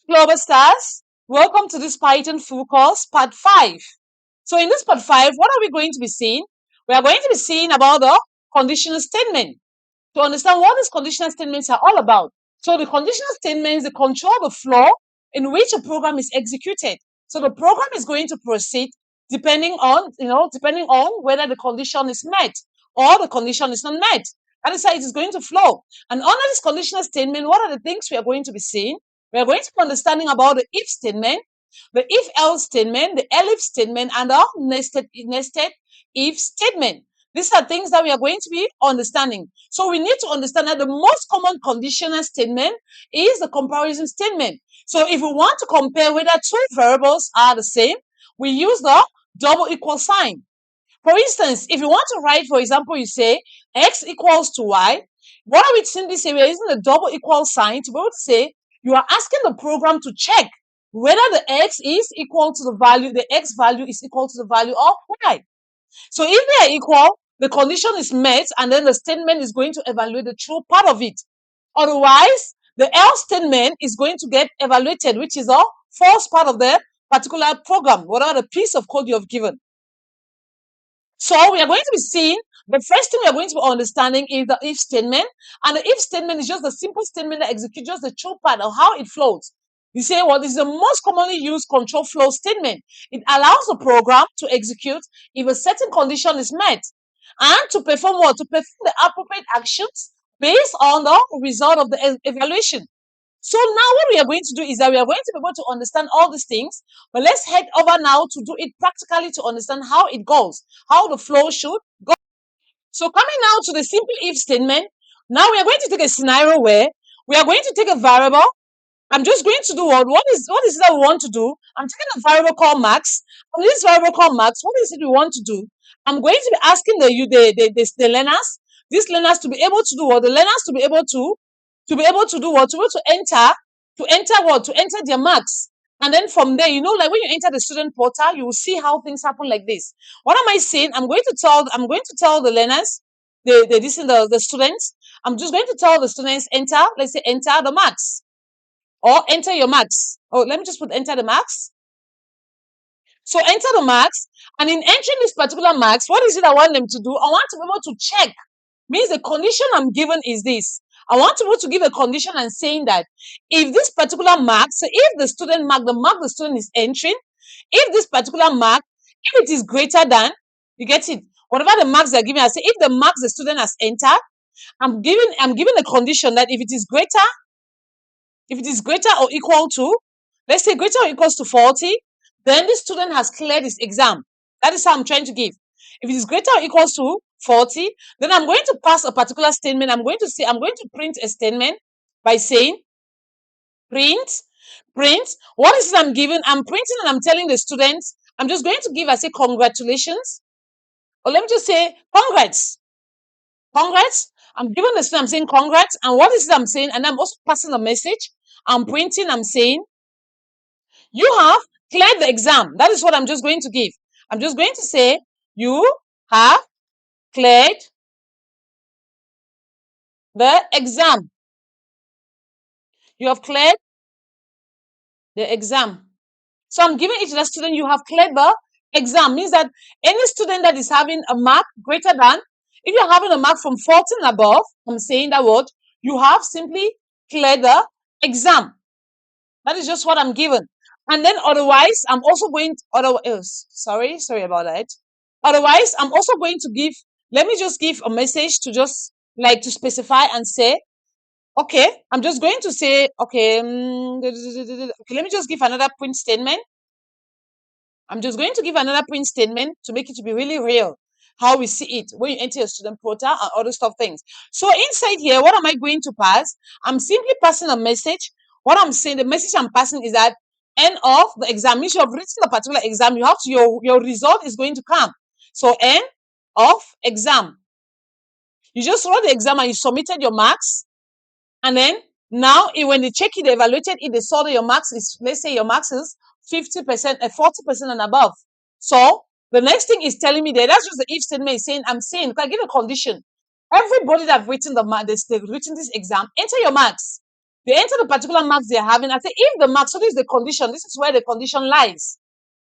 Global Stars. Welcome to this Python full course, part 5. So in this part 5, what are we going to be seeing? We are going to be seeing about the conditional statement to understand what these conditional statements are all about. So the conditional statements, they control the flow in which a program is executed. So the program is going to proceed depending on whether the condition is met or the condition is not met. That is how it is going to flow. And under this conditional statement, what are the things we are going to be seeing? We are going to be understanding about the if statement, the if-else statement, the elif statement, and the nested if statement. These are things that we are going to be understanding. So we need to understand that the most common conditional statement is the comparison statement. So if we want to compare whether two variables are the same, we use the double equal sign. For instance, if you want to write, for example, you say x equals to y, what are we simply saying? We are using the double equal sign to be able to say you are asking the program to check whether the x is equal to the value, the x value is equal to the value of y. So if they are equal, the condition is met, and then the statement is going to evaluate the true part of it. Otherwise, the else statement is going to get evaluated, which is a false part of the particular program, whatever the piece of code you have given. So we are going to be seeing, the first thing we are going to be understanding is the if statement. And the if statement is just a simple statement that executes just the true part of how it flows. You say, well, this is the most commonly used control flow statement. It allows the program to execute if a certain condition is met and to perform what? To perform the appropriate actions based on the result of the evaluation. So now what we are going to do is that we are going to be able to understand all these things, but let's head over now to do it practically to understand how it goes, how the flow should go. So coming now to the simple if statement, now we are going to take a scenario where we are going to take a variable. I'm just going to do what is it that we want to do? I'm taking a variable called max. From this variable called max, what is it we want to do? I'm going to be asking the learners, these learners to be able to do what? The learners to be able to do what? To be able to enter their marks. And then from there, like when you enter the student portal, you will see how things happen like this. What am I saying? I'm going to tell the learners, the students, I'm just going to tell the students enter, let's say enter the marks. Or enter your marks. Oh, let me just put enter the marks. So enter the marks, and in entering this particular marks, what is it I want them to do? I want to be able to check. Means the condition I'm given is this. I want to be able to give a condition and saying that if this particular mark, so if the student mark, the mark the student is entering, if this particular mark, if it is greater than, you get it, whatever the marks they're giving, I say if the marks the student has entered, I'm giving a condition that if it is greater or equal to, let's say greater or equals to 40, then the student has cleared his exam. That is how I'm trying to give. If it is greater or equals to 40, then I'm going to pass a particular statement. I'm going to print a statement by saying print. What is it I'm giving? I'm printing and I'm telling the students, I'm just going to give, I say congratulations. Or let me just say congrats. Congrats. I'm giving the student, I'm saying congrats. And what is it I'm saying? And I'm also passing a message. I'm printing, I'm saying, you have cleared the exam. That is what I'm just going to give. I'm just going to say, you have cleared the exam. You have cleared the exam. So I'm giving each student, you have cleared the exam. Means that any student that is having a mark greater than, if you're having a mark from 14 above, I'm saying that word, you have simply cleared the exam. That is just what I'm given. And then otherwise, I'm also going to, sorry about that. Otherwise, I'm also going to give, let me just give a message to just like to specify and say, okay, I'm just going to say, okay, okay, let me just give another print statement. I'm just going to give another print statement to make it to be really real, how we see it when you enter a student portal and other stuff things. So inside here, what am I going to pass? I'm simply passing a message. What I'm saying, the message I'm passing is that end of the exam, means you have written a particular exam, you have to, your result is going to come. So end of exam. You just wrote the exam and you submitted your marks. And then now when they check it, they evaluated it, they saw that your marks is, let's say your marks is 50%, 40% and above. So the next thing is telling me that that's just the if statement is saying, I'm saying, can I give a condition? Everybody that have written they've written this exam, enter your marks. They enter the particular marks they're having. I say, if the marks, so this is the condition, this is where the condition lies.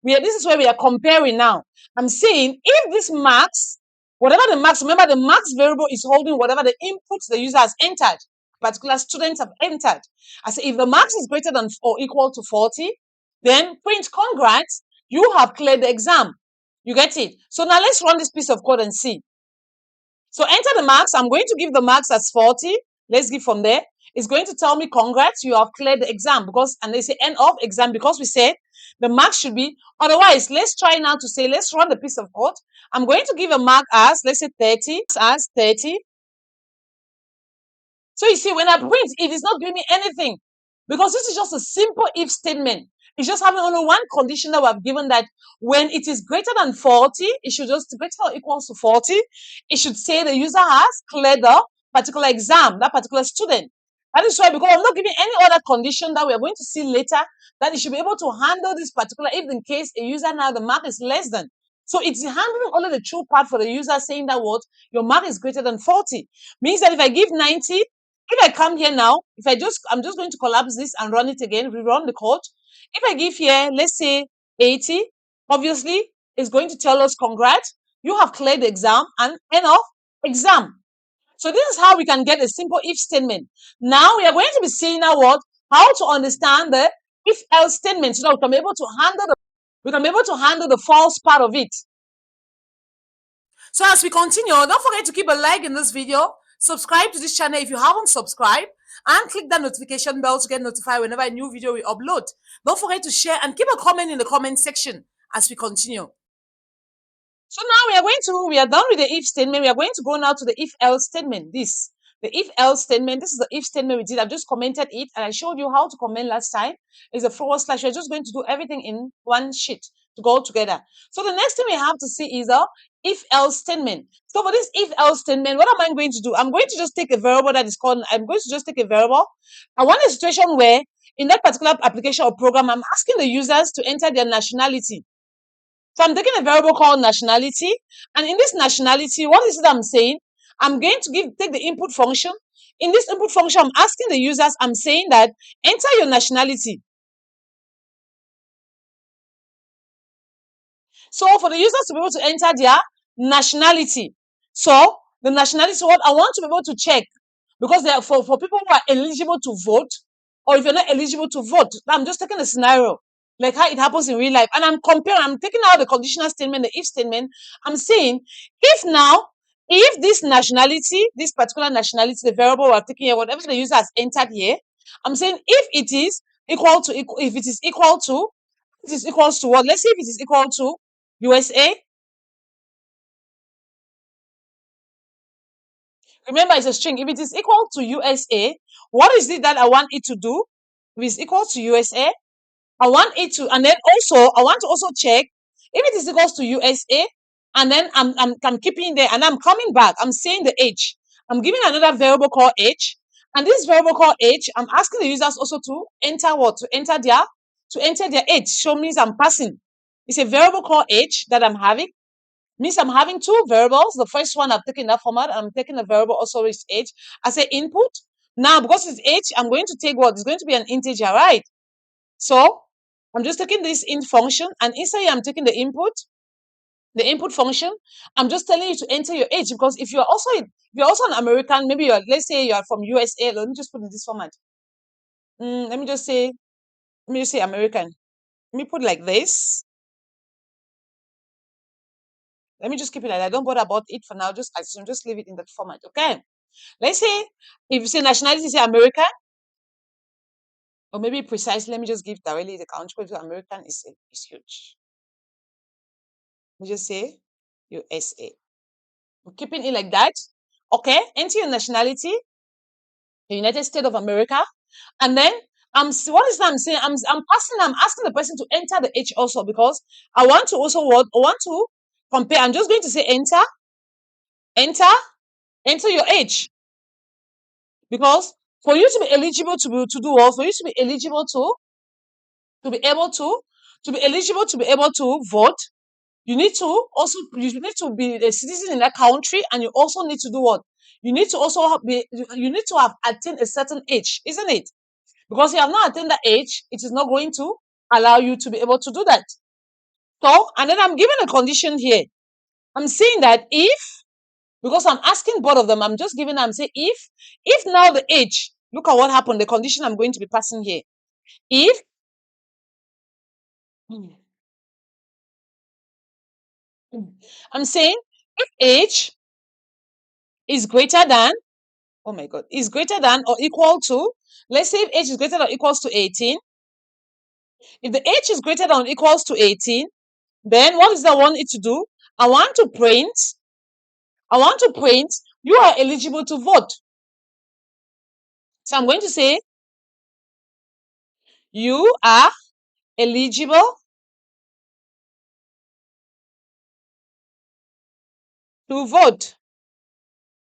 This is where we are comparing now. I'm saying if this marks, whatever the marks, remember the marks variable is holding whatever the inputs the user has entered, particular students have entered. I say, if the marks is greater than or equal to 40, then print congrats, you have cleared the exam. You get it? So now let's run this piece of code and see. So enter the marks. I'm going to give the marks as 40. Let's give from there. It's going to tell me congrats, you have cleared the exam, because, and they say end of exam, because we said the marks should be, otherwise, let's try now to say, let's run the piece of code. I'm going to give a mark as, let's say 30, as 30. So you see, when I print, it is not giving me anything, because this is just a simple if statement. It's just having only one condition that we have given, that when it is greater than 40, it should just greater or equals to 40. It should say the user has cleared the particular exam, that particular student. That is why, because I'm not giving any other condition that we are going to see later, that it should be able to handle this particular, if in case a user now the mark is less than. So it's handling only the true part for the user, saying that what your mark is greater than 40. Means that if I give 90, if I come here now, I'm just going to collapse this and run it again, rerun the code. If I give here, let's say 80, obviously it's going to tell us, congrats, you have cleared the exam, and end of exam. So this is how we can get a simple if statement. Now we are going to be seeing now how to understand the if else statement, so that we can be able to handle the false part of it. So as we continue, don't forget to keep a like in this video, subscribe to this channel if you haven't subscribed, and click that notification bell to get notified whenever a new video we upload. Don't forget to share and keep a comment in the comment section as we continue. So now we are done with the if statement. We are going to go now to the if else statement. The if else statement, this is the if statement we did. I've just commented it, and I showed you how to comment last time. It's a forward slash. We're just going to do everything in one sheet to go together. So the next thing we have to see is a if else statement. So for this if else statement, what am I going to do? I'm going to just take a variable that is called, I want a situation where in that particular application or program, I'm asking the users to enter their nationality. So I'm taking a variable called nationality, and in this nationality, what is it I'm saying? I'm going to take the input function. In this input function, I'm asking the users, I'm saying that enter your nationality. So for the users to be able to enter their nationality. So the nationality, what I want to be able to check, because they are for people who are eligible to vote, or if you're not eligible to vote, I'm just taking a scenario like how it happens in real life, and I'm taking out the conditional statement, the if statement. I'm saying if this nationality, this particular nationality, the variable we're taking here, whatever the user has entered here, I'm saying if it is equal to if it is equal to what? Let's say if it is equal to USA. Remember, it's a string. If it is equal to USA, what is it that I want it to do? If it's equal to USA, I want it to, and then also I want to also check if it is equals to USA, and then I'm keeping there, and I'm coming back. I'm saying the age. I'm giving another variable called age, and this variable called age, I'm asking the users also to enter what? To enter their age. So means I'm passing. It's a variable called age that I'm having. Means I'm having two variables. The first one I've taken that format. I'm taking a variable also is age. I say input. Now because it's age, I'm going to take what? It's going to be an integer, right? So I'm just taking this int function, and inside I'm taking the input function. I'm just telling you to enter your age, because if you're also an American, maybe let's say you're from USA. Let me just put in this format. Let me just say American. Let me put like this. Let me just keep it like that. Don't bother about it for now. Just assume, just leave it in that format. Okay. Let's say if you say nationality, say American, or maybe precisely. Let me just give directly the country, because American is huge. Let me just say USA. I'm keeping it like that. Okay. Enter your nationality, the United States of America, and then what is that I'm saying? I'm asking the person to enter the age also, because I want to also compare. I'm just going to say enter your age, because for you to be eligible to do what? For you to be eligible to be able to vote, you need to be a citizen in that country, and you also need to do what? You need to have attained a certain age, isn't it? Because you have not attained the age, it is not going to allow you to be able to do that. So, and then I'm giving a condition here. I'm saying that if, because I'm asking both of them, I'm saying if now the age, look at what happened, the condition I'm going to be passing here. If, I'm saying if age is greater than, oh my God, is greater than or equal to, let's say if age is greater than or equals to 18, if the age is greater than or equals to 18, then what is that I want it to do? I want to print, you are eligible to vote. So I'm going to say, you are eligible to vote.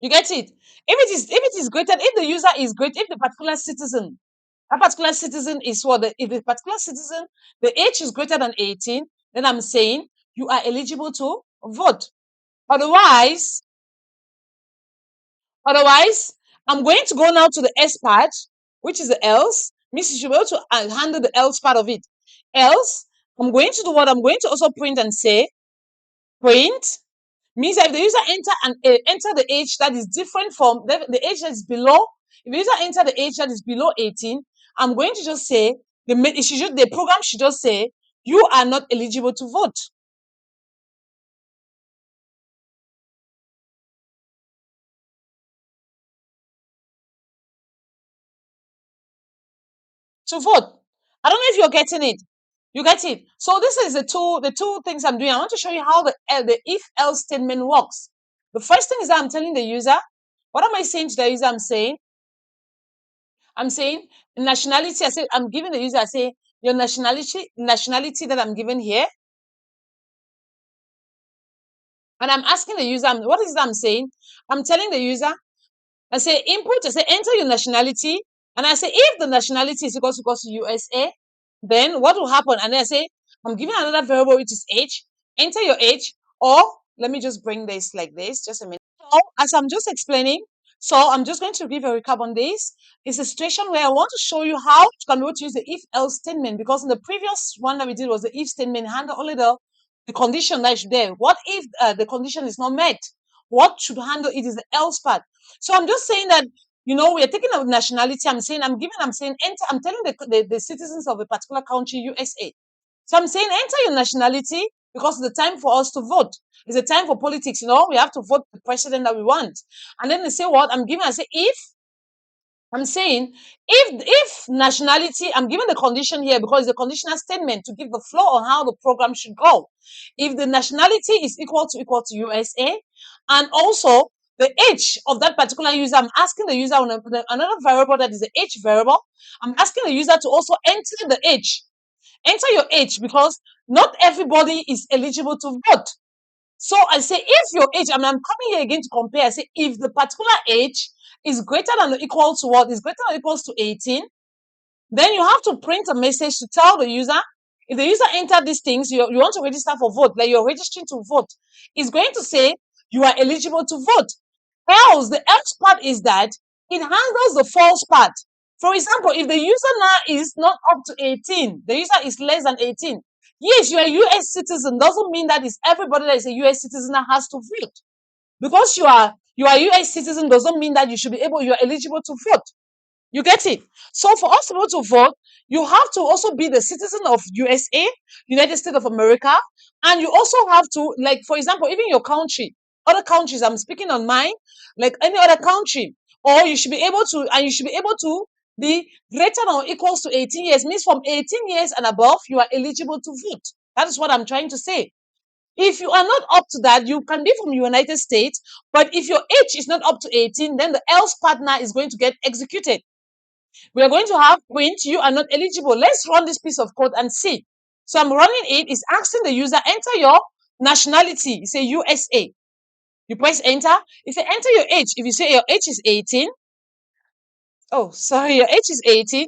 You get it? If it is greater, if the user is great, if the particular citizen, that particular citizen is what if the particular citizen, the age is greater than 18, then I'm saying you are eligible to vote. Otherwise, otherwise, I'm going to go now to the S part, which is the else. Means you should be able to handle the else part of it. Else, I'm going to do what I'm going to also print and say, print means that if the user enter the age that is different from the age that is below, if the user enter the age that is below 18, I'm going to just say the program should just say you are not eligible to vote. To vote. I don't know if you're getting it. You get it? So this is the two things I'm doing. I want to show you how the if else statement works. The first thing is that I'm telling the user, what am I saying to the user? I'm saying nationality. I say I'm giving the user, I say your nationality that I'm giving here. And I'm asking the user, what is that I'm saying? I'm telling the user, I say input, I say enter your nationality. And I say if the nationality is equals to USA, then what will happen? And then I say, I'm giving another variable which is age, enter your age, or let me just bring this like this, just a minute. So as I'm just explaining, so I'm just going to give a recap on this. It's a situation where I want to show you how to can be able to use the if else statement, because in the previous one that we did was the if statement handle only the condition that is there. What if the condition is not met? What should handle it is the else part. So I'm just saying that, we are taking a nationality. I'm saying enter. I'm telling the citizens of a particular country, USA. So I'm saying enter your nationality because it's the time for us to vote. It's a time for politics, we have to vote the president that we want. And then they say what? I say if, I'm saying if nationality, I'm giving the condition here because it's a conditional statement to give the flow on how the program should go. If the nationality is equal to USA, and also the age of that particular user, I'm asking the user on another variable that is the age variable. I'm asking the user to also enter the age. Enter your age because not everybody is eligible to vote. So I say, if your age, I'm coming here again to compare. I say, if the particular age is greater than or equal to what? Is greater than or equals to 18, then you have to print a message to tell the user, if the user entered these things, you want to register for vote, like you're registering to vote, it's going to say you are eligible to vote. Else, the else part is that it handles the false part. For example, if the user now is not up to 18, the user is less than 18, yes, you're a US citizen, doesn't mean that it's everybody that is a US citizen that has to vote. Because you are a US citizen doesn't mean that you're eligible to vote. You get it? So for us to be able to vote, you have to also be the citizen of USA, United States of America, and you also have to, like, for example, even your country, other countries, I'm speaking on mine, like any other country, or you should be able to be greater than or equals to 18 years, means from 18 years and above, you are eligible to vote. That is what I'm trying to say. If you are not up to that, you can be from the United States, but if your age is not up to 18, then the else partner is going to get executed. We are going to have print, you are not eligible. Let's run this piece of code and see. So I'm running it. It's asking the user, enter your nationality. You say USA. You press enter. You say enter your age. If you say your age is 18, oh, sorry, your age is 18,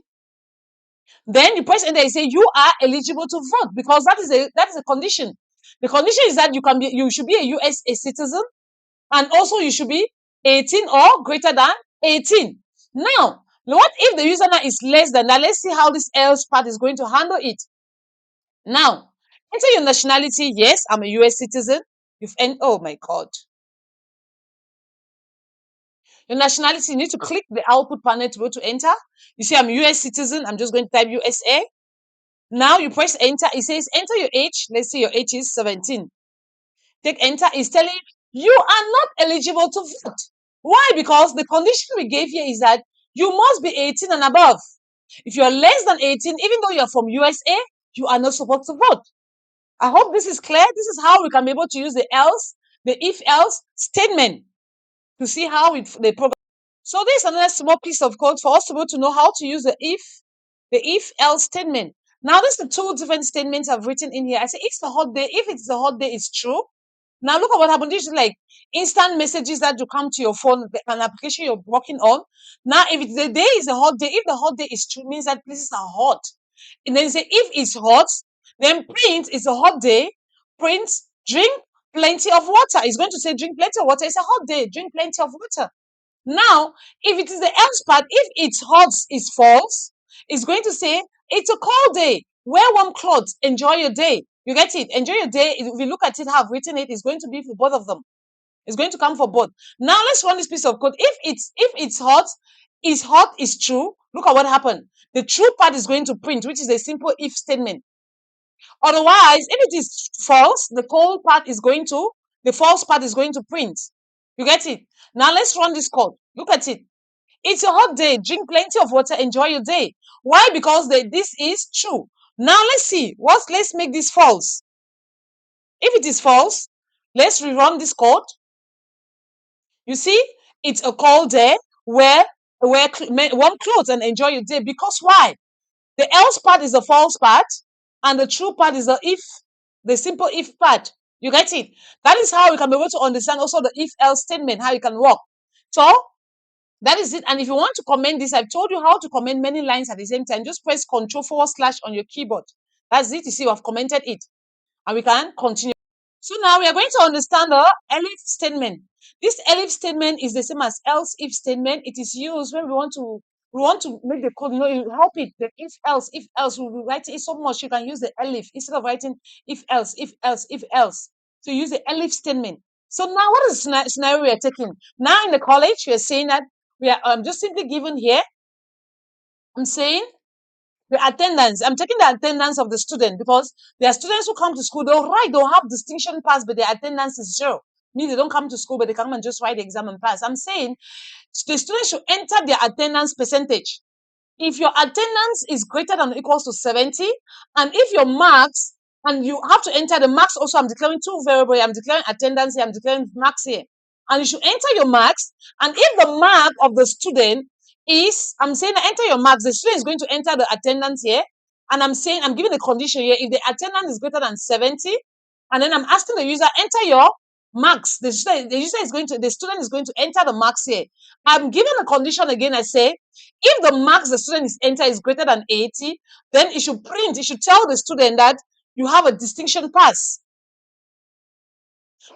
then you press enter. You say you are eligible to vote because that is a condition. The condition is that you should be a US citizen, and also you should be 18 or greater than 18. Now, What if the user now is less than that? Let's see how this else part is going to handle it. Now, enter your nationality. Yes, I'm a US citizen. Oh my God. Your nationality, you need to click the output panel to go to enter. You see, I'm a US citizen. I'm just going to type USA. Now you press enter. It says enter your age. Let's say your age is 17. Take enter. It's telling you are not eligible to vote. Why? Because the condition we gave here is that you must be 18 and above. If you're less than 18, even though you're from USA, you are not supposed to vote. I hope this is clear. This is how we can be able to use the else, the if else statement to see how the program. So there's another small piece of code for us to be able to know how to use the if else statement. Now, this is the two different statements I've written in here. I say it's a hot day. If it's a hot day, it's true. Now look at what happened. This is like instant messages that you come to your phone, an application you're working on. Now, if the day is a hot day, if the hot day is true, it means that places are hot. And then say if it's hot, then print is a hot day. Print drink plenty of water. It's going to say drink plenty of water. It's a hot day. Drink plenty of water. Now, if it is the else part, if it's hot is false, it's going to say it's a cold day. Wear warm clothes. Enjoy your day. You get it? Enjoy your day. If you look at it, how I've written it, it's going to be for both of them. It's going to come for both. Now let's run this piece of code. If it's hot is true. Look at what happened. The true part is going to print, which is a simple if statement. Otherwise, if it is false, the false part is going to print. You get it? Now let's run this code. Look at it. It's a hot day. Drink plenty of water. Enjoy your day. Why? Because this is true. Now let's see. Let's make this false. If it is false, let's rerun this code. You see, it's a cold day. Wear warm clothes and enjoy your day. Because why? The else part is the false part, and the true part is the simple if part. You get it? That is how we can be able to understand also the if else statement, how it can work. So that is it. And if you want to comment this, I've told you how to comment many lines at the same time. Just press Ctrl// on your keyboard. That's it. You see, I've commented it. And we can continue. So now we are going to understand the elif statement. This elif statement is the same as else if statement. It is used when we want to make the code, you help it. The if else, we will write it so much. You can use the elif instead of writing if else, if else, if else. So use the elif statement. So now what is the scenario we are taking? Now in the college, we are saying that we are just simply given here. I'm saying the attendance. I'm taking the attendance of the student because there are students who come to school, they'll have distinction pass, but their attendance is 0. Means they don't come to school, but they come and just write the exam and pass. I'm saying the students should enter their attendance percentage. If your attendance is greater than or equals to 70, and if your marks, and you have to enter the marks also, I'm declaring two variables. I'm declaring attendance here, I'm declaring marks here. And you should enter your marks. And if the mark of the student is, I'm saying enter your marks, the student is going to enter the attendance here. And I'm saying, I'm giving the condition here, if the attendance is greater than 70, and then I'm asking the user, enter your marks. The student is going to enter the marks here. I'm giving a condition again. I say, if the marks the student is enter is greater than 80, then it should tell the student that you have a distinction pass.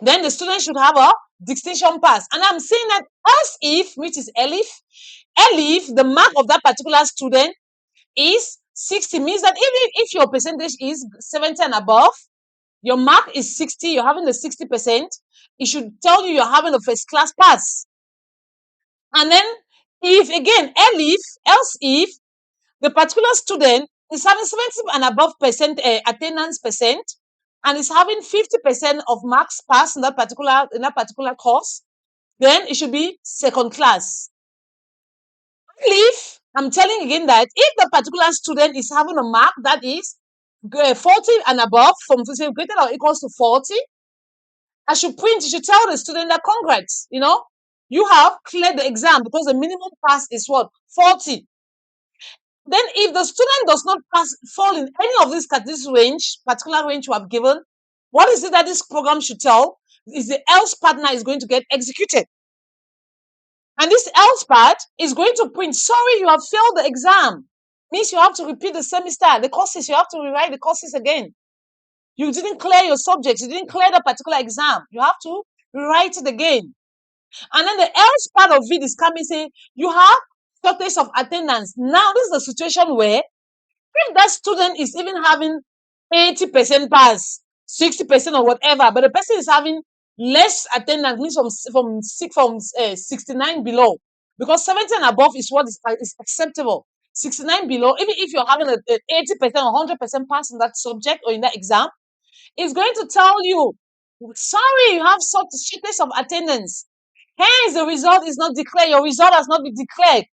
Then the student should have a distinction pass. And I'm saying that as if, which is elif, the mark of that particular student is 60, means that even if your percentage is 70 and above, your mark is 60, you're having the 60%, it should tell you you're having a first class pass. And then if again, else if the particular student is having 70 and above attendance percent, and is having 50% of marks passed in that particular course, then it should be second class. If I'm telling again that if the particular student is having a mark that is 40 and above, from greater or equals to 40, you should tell the student that congrats, you have cleared the exam because the minimum pass is what? 40. Then if the student does not fall in any of this particular range you have given, what is it that this program should tell? Is the else partner is going to get executed. And this else part is going to print, sorry, you have failed the exam. Means you have to repeat the semester, the courses, you have to rewrite the courses again. You didn't clear your subjects, you didn't clear the particular exam. You have to rewrite it again. And then the else part of it is coming saying, you have shortage of attendance. Now, this is a situation where if that student is even having 80% pass, 60% or whatever, but the person is having less attendance, means from 69 below, because 70 and above is what is acceptable. 69 below, even if you're having a 80% or 100% pass in that subject or in that exam, it's going to tell you, sorry, you have such shortage of attendance. Hence, the result is not declared. Your result has not been declared.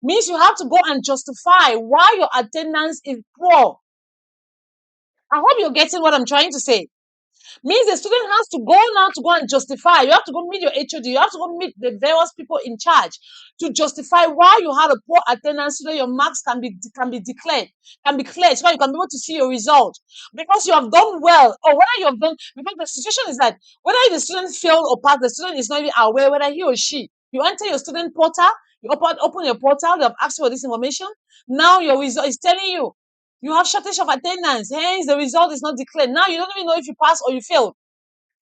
Means you have to go and justify why your attendance is poor. I hope you're getting what I'm trying to say. Means the student has to go now to go and justify. You have to go meet your HOD. You have to go meet the various people in charge to justify why you had a poor attendance so that your marks can be declared, can be cleared, so that you can be able to see your result. Because you have done well, or whether you have done, because the situation is that whether the student failed or passed, the student is not even aware whether he or she. You enter your student portal, you open your portal, they have asked you for this information. Now your result is telling you you have shortage of attendance, hence the result is not declared. Now you don't even know if you passed or you failed.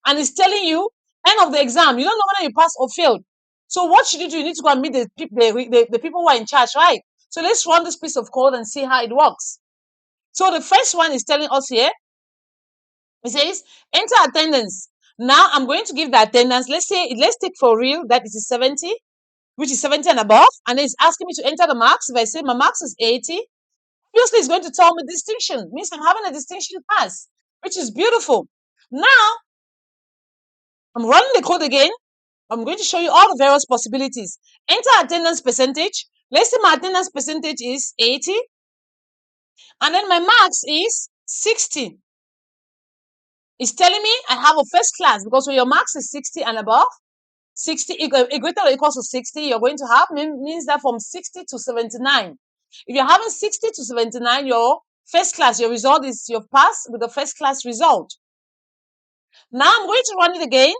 And it's telling you, end of the exam, you don't know whether you passed or failed. So what should you do? You need to go and meet the people who are in charge, right? So let's run this piece of code and see how it works. So the first one is telling us here, it says, enter attendance. Now I'm going to give the attendance. Let's take for real that it is 70, which is 70 and above. And it's asking me to enter the marks. If I say my marks is 80, obviously it's going to tell me distinction. Means I'm having a distinction pass, which is beautiful. Now I'm running the code again. I'm going to show you all the various possibilities. Enter attendance percentage. Let's say my attendance percentage is 80. And then my marks is 60. It's telling me I have a first class, because when your marks is 60 and above, 60 greater or equals to 60, you're going to have means that from 60 to 79. If you're having 60 to 79, your first class, your result is your pass with the first class result. Now I'm going to run it again.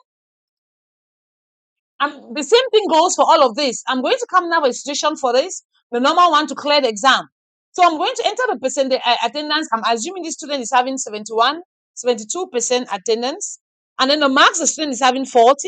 And the same thing goes for all of this. I'm going to come now with a situation for this, the normal one to clear the exam. So I'm going to enter the percentage attendance. I'm assuming this student is having 71, 72% attendance. And then the marks the student is having 40.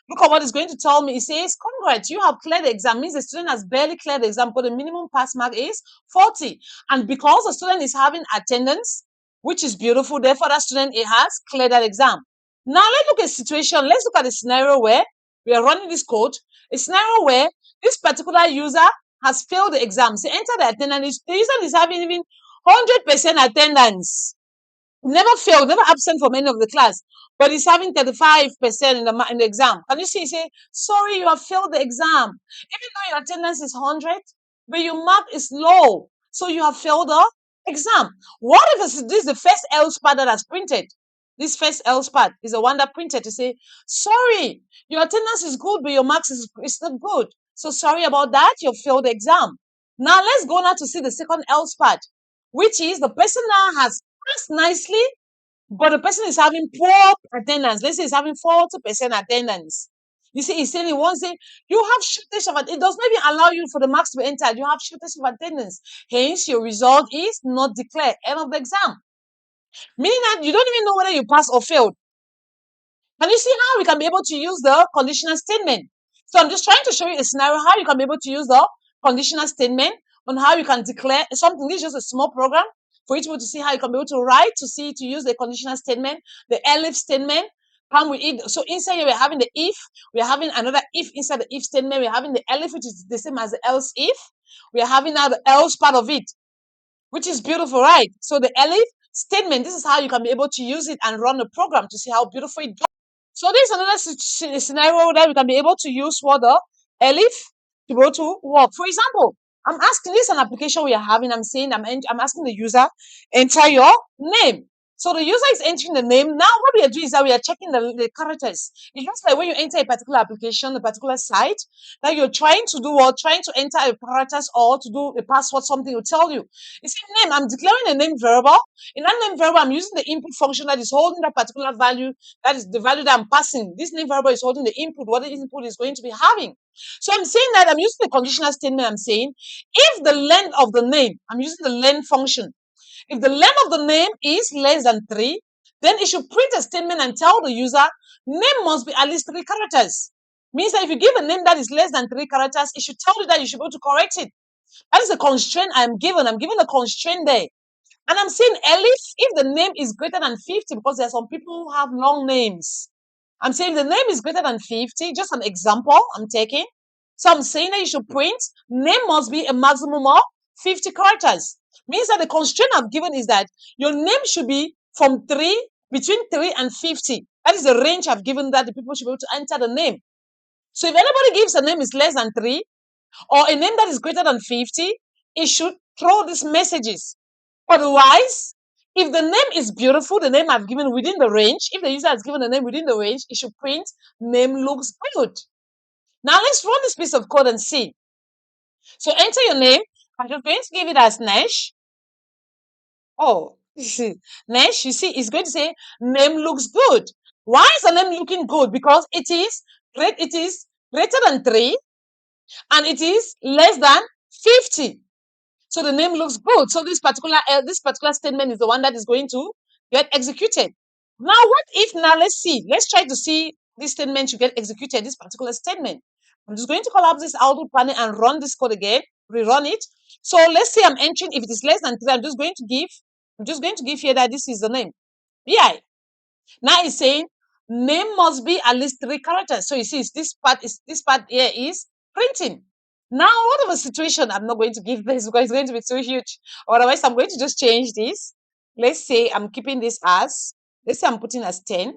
Look at what it's going to tell me. It says, congrats, you have cleared the exam. Means the student has barely cleared the exam, but the minimum pass mark is 40. And because the student is having attendance, which is beautiful, therefore that student it has cleared that exam. Now let's look at a situation. Let's look at a scenario where we are running this code. A scenario where this particular user has failed the exam. So enter the attendance. The user is having even 100% attendance. Never failed, never absent from any of the class, but he's having 35% in the exam. Can you see? Say, sorry, you have failed the exam. Even though your attendance is 100, but your mark is low, so you have failed the exam. What if this is the first else part that has printed? This first else part is the one that printed to say, sorry, your attendance is good, but your marks is not good. So sorry about that, you failed the exam. Now let's go now to see the second else part, which is the person now has passed nicely, but the person is having poor attendance. Let's say he's having 40% attendance. You see, he's saying he wants it. You have shortage of it. It does not even allow you for the marks to be entered. You have shortage of attendance. Hence, your result is not declared. End of the exam. Meaning that you don't even know whether you passed or failed. Can you see how we can be able to use the conditional statement? So I'm just trying to show you a scenario how you can be able to use the conditional statement on how you can declare something. This is just a small program for you to be able to see how you can be able to write, to use the conditional statement, the elif statement. Come with it. So inside here we're having the if, we're having another if inside the if statement, we're having the elif, which is the same as the else if. We are having now the else part of it, which is beautiful, right? So the elif statement, this is how you can be able to use it and run the program to see how beautiful it does. So this is another scenario that we can be able to use for the elif to go to work. For example, I'm asking, this is an application we are having. I'm saying I'm asking the user, enter your name. So the user is entering the name. Now what we are doing is that we are checking the characters. It's just like when you enter a particular application, a particular site, that you're trying to do or trying to enter a characters or to do a password, something will tell you. It's a name. I'm declaring a name variable. In that name variable, I'm using the input function that is holding that particular value. That is the value that I'm passing. This name variable is holding the input, what the input is going to be having. So I'm saying that I'm using the conditional statement. I'm saying if the length of the name, I'm using the length function. If the length of the name is less than 3, then it should print a statement and tell the user name must be at least 3 characters. Means that if you give a name that is less than 3 characters, it should tell you that you should be able to correct it. That is a constraint I'm given. I'm given a constraint there. And I'm saying elif if the name is greater than 50, because there are some people who have long names. I'm saying the name is greater than 50, just an example I'm taking. So I'm saying that you should print name must be a maximum of 50 characters. Means that the constraint I've given is that your name should be from between 3 and 50. That is the range I've given that the people should be able to enter the name. So if anybody gives a name is less than 3 or a name that is greater than 50, it should throw these messages. Otherwise, if the name is beautiful, the name I've given within the range, if the user has given a name within the range, it should print name looks good. Now let's run this piece of code and see. So enter your name. I'm just going to give it as Nash. Oh, Nash, you see, it's going to say name looks good. Why is the name looking good? Because it is greater than 3 and it is less than 50. So the name looks good. So this particular statement is the one that is going to get executed. Now, what if now let's try to see this statement to get executed, this particular statement. I'm just going to call up this output panel and run this code again, rerun it. So let's say I'm entering, if it is less than 3, I'm just going to give here that this is the name. BI. Now it's saying name must be at least 3 characters. So you see, this part here is printing. Now, whatever situation, I'm not going to give this because it's going to be too huge. Otherwise, I'm going to just change this. Let's say I'm keeping this as, let's say I'm putting as 10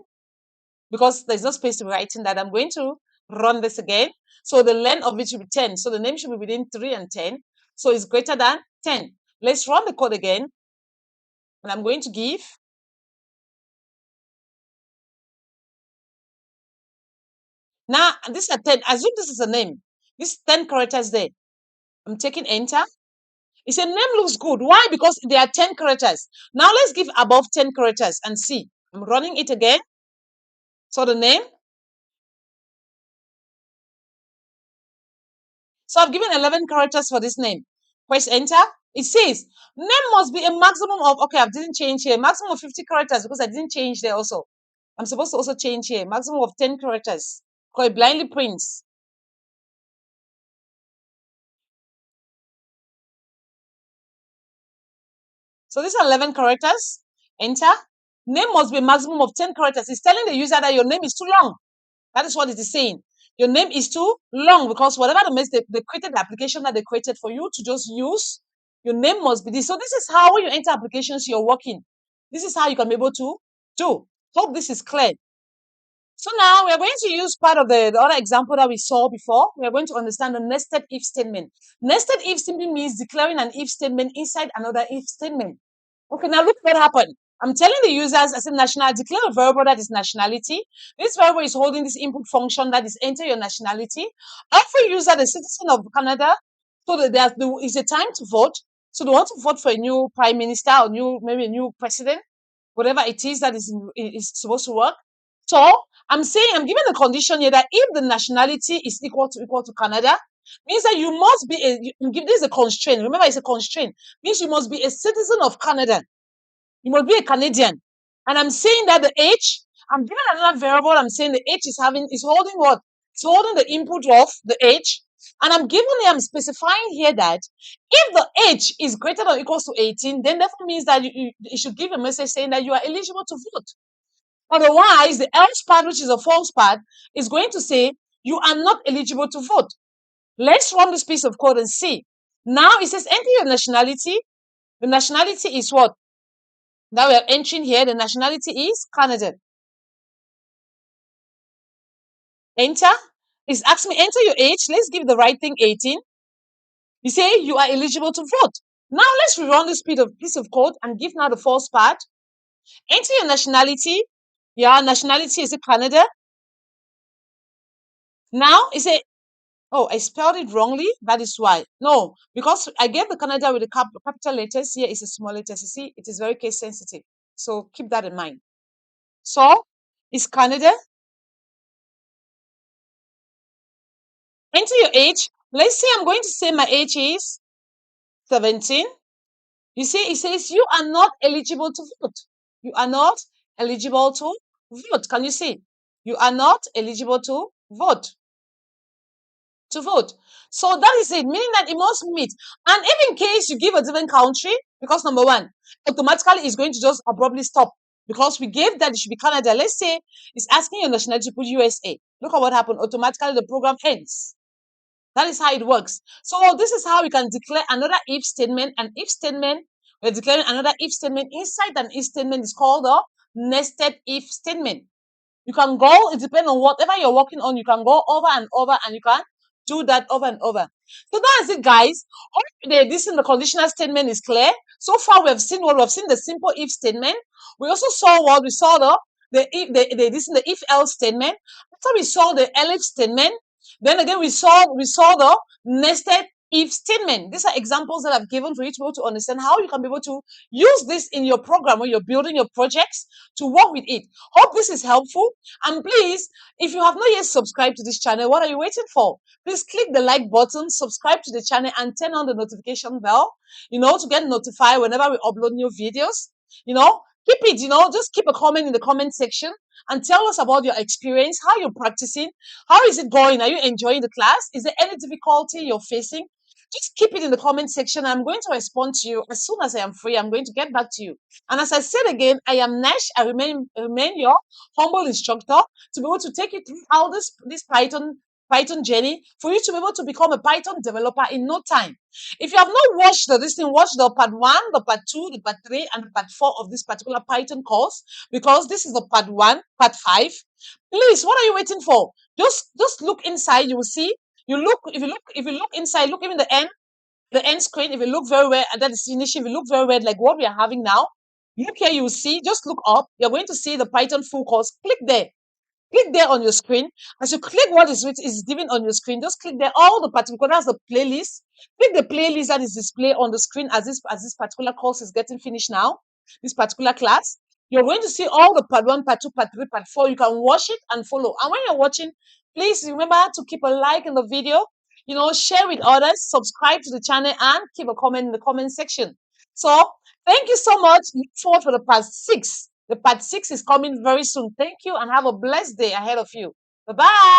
because there's no space to be writing that. I'm going to run this again. So the length of it should be 10. So the name should be within 3 and 10. So it's greater than 10. Let's run the code again. And I'm going to give. Now, this is a 10. Assume this is a name. This 10 characters there. I'm taking enter. It's a name looks good. Why? Because there are 10 characters. Now let's give above 10 characters and see. I'm running it again. So the name. So I've given 11 characters for this name. Press enter. It says name must be a maximum of, okay, I didn't change here. Maximum of 50 characters because I didn't change there also. I'm supposed to also change here. Maximum of 10 characters. Because it blindly prints. So these are 11 characters. Enter. Name must be a maximum of 10 characters. It's telling the user that your name is too long. That is what it is saying. Your name is too long because whatever they created the application that they created for you to just use, your name must be this. So this is how when you enter applications, you're working. This is how you can be able to do. Hope this is clear. So now we are going to use part of the other example that we saw before. We are going to understand the nested if statement. Nested if simply means declaring an if statement inside another if statement. Okay, now look what happened. I'm telling the users as a national, declare a variable that is nationality. This variable is holding this input function that is enter your nationality. Every user, the citizen of Canada, so that it's a time to vote. So they want to vote for a new prime minister or maybe a new president, whatever it is that is supposed to work. So I'm saying I'm giving the condition here that if the nationality is equal to Canada, means that you must be this is a constraint. Remember, it's a constraint. Means you must be a citizen of Canada. You must be a Canadian. And I'm saying that the age, I'm giving another variable. I'm saying the age is holding what? It's holding the input of the age. And I'm specifying here that if the age is greater than or equals to 18, then that means that you should give a message saying that you are eligible to vote. Otherwise, the else part, which is a false part, is going to say you are not eligible to vote. Let's run this piece of code and see. Now it says enter your nationality. The nationality is what? Now we are entering here. The nationality is Canada. Enter. It's asking me enter your age. Let's give the right thing 18. You say you are eligible to vote. Now let's rerun this piece of code and give now the false part. Enter your nationality. Your nationality is Canada. Now it say, oh, I spelled it wrongly. That is why. No, because I gave the Canada with the capital letters. Here is a small letters. You see, it is very case sensitive. So keep that in mind. So it's Canada. Enter your age. Let's say I'm going to say my age is 17. You see, it says you are not eligible to vote. You are not eligible to vote. Can you see? You are not eligible to vote. to vote. So that is it, meaning that it must meet. And if in case you give a different country, because number one, automatically it's going to just abruptly stop because we gave that it should be Canada. Let's say it's asking your nationality to put USA. Look at what happened. Automatically the program ends. That is how it works. So this is how we can declare another if statement. An if statement, we're declaring another if statement. Inside an if statement is called a nested if statement. You can go, it depends on whatever you're working on, you can go over and over and you can do that over and over. So that's it, guys. Hope this in the conditional statement is clear. So far, we have seen what we have seen the simple if statement. We also saw what we saw the if this in the if else statement. After we saw the elif statement, then again we saw the nested if statement. These are examples that I've given for you to be able to understand how you can be able to use this in your program when you're building your projects to work with it. Hope this is helpful. And please, if you have not yet subscribed to this channel, what are you waiting for? Please click the like button, subscribe to the channel, and turn on the notification bell, to get notified whenever we upload new videos. Keep it, just keep a comment in the comment section and tell us about your experience, how you're practicing, how is it going? Are you enjoying the class? Is there any difficulty you're facing? Just keep it in the comment section. I'm going to respond to you as soon as I am free. I'm going to get back to you. And as I said again, I am Nash. I remain your humble instructor to be able to take you through how this Python journey for you to be able to become a Python developer in no time. If you have not watched this thing, watch the part 1, the part 2, the part 3, and the part 4 of this particular Python course, because this is the part 1, part 5. Please, what are you waiting for? Just look inside. You will see. If you look inside, look even the end screen. If you look very well, and that is initially, if you look very well, like what we are having now, look here. You will see. Just look up. You're going to see the Python full course. Click there. Click there on your screen. As you click what is given on your screen, just click there. All the particular, that's the playlist. Click the playlist that is displayed on the screen as this particular course is getting finished now. This particular class. You're going to see all the part 1, part 2, part 3, part 4. You can watch it and follow. And when you're watching, please remember to keep a like in the video, share with others, subscribe to the channel, and keep a comment in the comment section. So thank you so much. Look forward for the part 6. The part 6 is coming very soon. Thank you and have a blessed day ahead of you. Bye-bye.